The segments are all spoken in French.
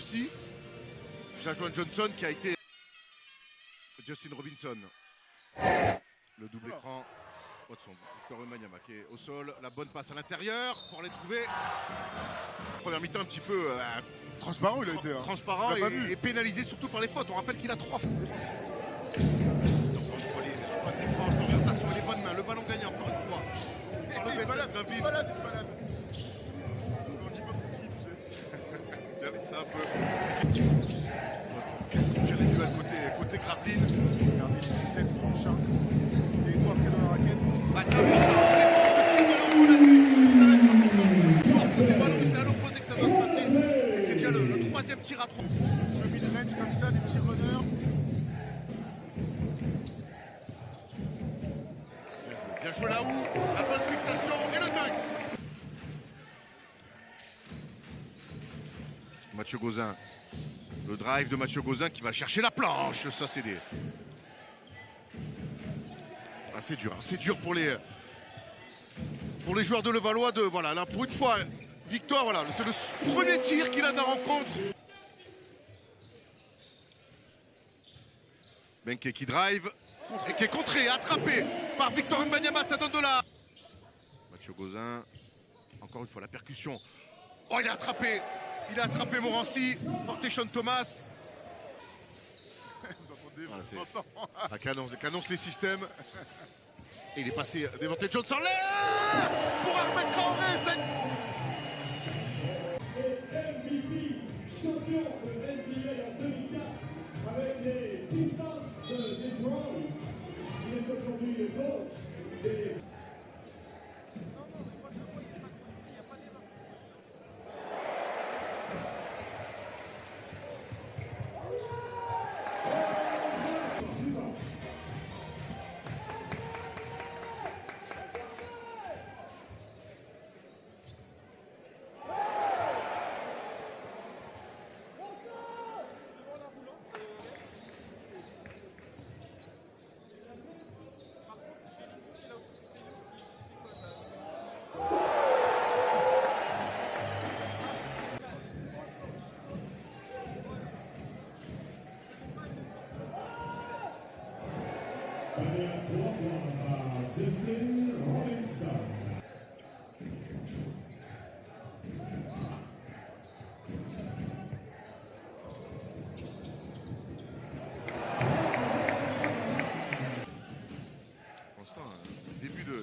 aussi. Jajuan Johnson qui a été Justin Robinson. Le double écran. Watson, Victor Wembanyama qui est au sol. La bonne passe à l'intérieur pour les trouver. Première mi-temps un petit peu transparent, il a été. Transparent et pénalisé surtout par les fautes. On rappelle qu'il a 3 fautes. L'orientation et les bonnes mains. Le ballon gagné encore une fois. Il est malade, il est malade. On dit pas pour qui, tu sais. C'est un peu. J'ai les duels côté Grappling. Regardez les 17 francs, les doigts dans la raquette. Bah, c'est à l'opposé que ça doit se passer. Et c'est déjà le troisième tir à 3. Le mid-range comme ça, des petits runners. Bien joué là-haut, la bonne fixation et le dunk. Mathieu Gauzin. Le drive de Mathieu Gauzin qui va chercher la planche. Ça, c'est des. Ah, c'est dur pour les joueurs de Levallois de. Voilà, là, pour une fois, victoire, voilà. C'est le premier tir qu'il a de la rencontre. Benke qui drive. Et qui est contré, attrapé par Victor Wembanyama, ça donne de la. Mathieu Gauzin, encore une fois la percussion. Oh, il a attrapé Morancy, porté Sean Thomas. Qu'annonce les systèmes. Et il est passé devant Ted Johnson pour Ahmed Traoré.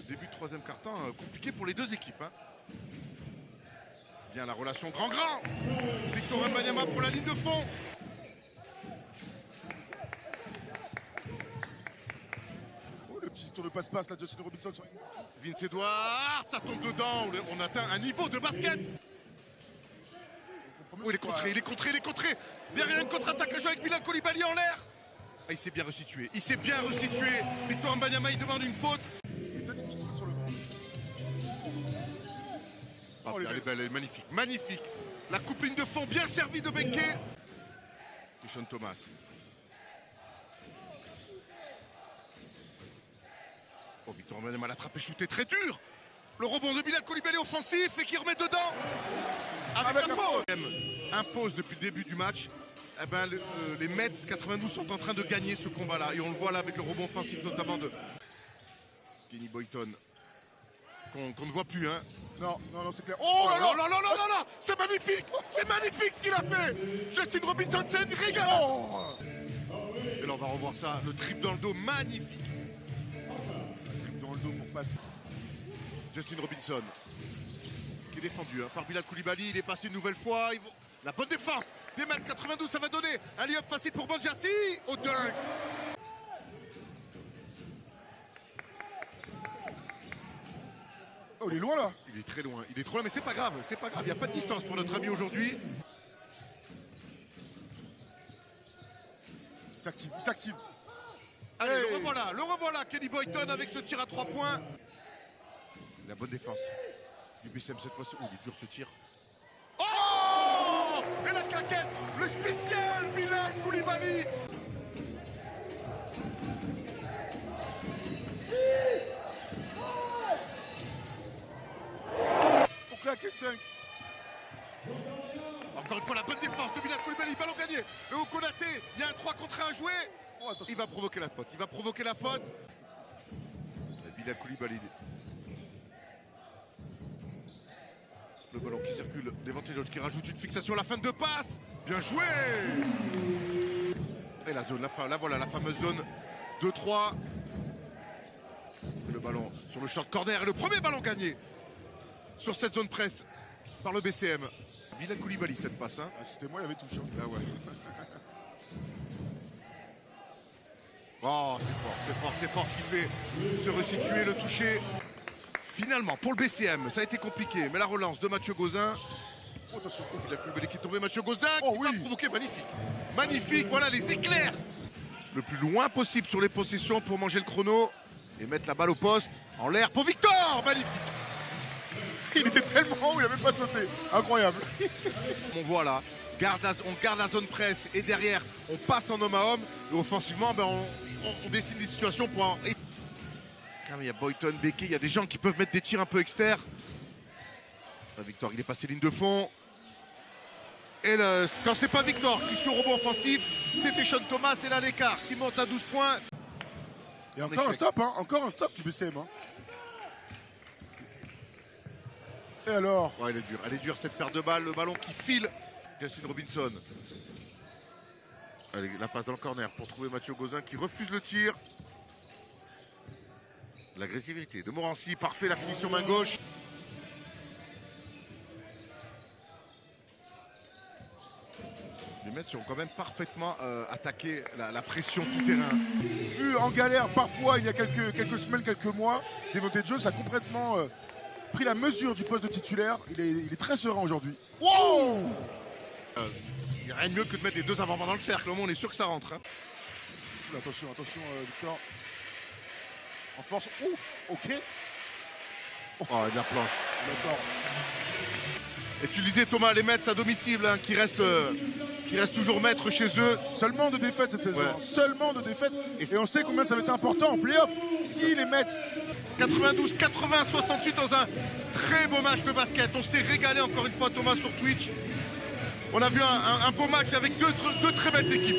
Début de troisième quart-temps, compliqué pour les deux équipes. Hein. Bien la relation grand. Victor Wembanyama pour la ligne de fond. Oh, le petit tour de passe-passe là, Justin Robinson. Vince Edwards, ça tombe dedans. On atteint un niveau de basket. Oh, il est contré. Derrière une contre-attaque à jouer avec Bilal Coulibaly en l'air. Ah, il s'est bien restitué. Victor Wembanyama, il demande une faute. Oh, elle est belle, elle est magnifique. La coupe ligne de fond bien servie de Benke. Et Sean Thomas. Oh, Victor Wembanyama l'a attrapé, shooté très dur. Le rebond de Bilal Coulibaly offensif et qui remet dedans. Avec un faute. Impose depuis le début du match. Eh ben, les Mets 92 sont en train de gagner ce combat-là. Et on le voit là avec le rebond offensif notamment de Kenny Boyton. Qu'on ne voit plus, hein. Non, c'est clair. Oh là là, c'est magnifique ce qu'il a fait. Justin Robinson, c'est une régale. Et là, on va revoir ça, le trip dans le dos, magnifique. Trip dans le dos pour passer. Justin Robinson, qui est défendu par Bilal Coulibaly, il est passé une nouvelle fois. La bonne défense des Mets 92, ça va donner un lay-up facile pour Bonjassi au dunk. Oh, il est loin là. Il est très loin, mais c'est pas grave, il n'y a pas de distance pour notre ami aujourd'hui. Il s'active. Allez, hey. le revoilà, Kenny Boyton avec ce tir à 3 points. La bonne défense du BCM cette fois-ci. Oh, il est dur ce tir. Oh, et la claquette, le spécial Bilal Coulibaly. Pour claquer le dunk. Encore une fois la bonne défense de Bilal Koulibaly, ballon gagné. Le Konaté, il y a un 3 contre 1 à jouer. Oh, Il va provoquer la faute. Il va provoquer la faute. Bilal Koulibaly. Le ballon qui circule. Devante Jones qui rajoute une fixation à la fin de passe. Bien joué. Et la zone, là voilà la fameuse zone 2-3. Le ballon sur le short corner. Et le premier ballon gagné sur cette zone presse par le BCM. Bilal Koulibaly cette passe. Hein. Ah, c'était moi, il y avait touché. Ah ouais. Oh, c'est fort ce qu'il fait. Se resituer, le toucher. Finalement, pour le BCM, ça a été compliqué. Mais la relance de Mathieu Gauzin. Oh, attention, Bilal Koulibaly qui est tombé. Mathieu Gauzin qui va provoquer. Magnifique. Magnifique, voilà les éclairs. Le plus loin possible sur les possessions pour manger le chrono. Et mettre la balle au poste. En l'air pour Victor. Magnifique. Il était tellement haut, il n'a même pas sauté. Incroyable. On voit là. On garde la zone presse et derrière on passe en homme à homme et offensivement on dessine des situations pour il y a Boyton, Beke, il y a des gens qui peuvent mettre des tirs un peu externes. Victor il est passé ligne de fond et quand c'est pas Victor qui suit au rebond offensif, c'était Sean Thomas et là l'écart qui monte à 12 points. Et encore un stop, hein, encore un stop du BCM. Hein. Et alors ouais, elle est dure cette paire de balles, le ballon qui file. Justin Robinson. Allez, la passe dans le corner pour trouver Mathieu Gauzin qui refuse le tir. L'agressivité de Morancy, parfait, la finition main gauche. Les Mets ont quand même parfaitement attaqué la pression tout terrain. Vu en galère parfois il y a quelques semaines, quelques mois, Devante Jones a complètement pris la mesure du poste de titulaire. Il est très serein aujourd'hui. Wow! Il n'y a rien de mieux que de mettre les deux avant-bras dans le cercle. Au moins, on est sûr que ça rentre. Hein. Attention, Victor. En force. Oh, ok. Oh, il y a de la planche. D'accord. Et tu disais, Thomas, les Mets à domicile, hein, qui restent toujours maîtres chez eux. Seulement de défaites cette saison. Ouais. Seulement de défaites. Et on sait combien ça va être important en play-off. Si les Mets. 92, 80, 68 dans un très beau match de basket. On s'est régalé encore une fois, Thomas, sur Twitch. On a vu un beau match avec deux très belles équipes.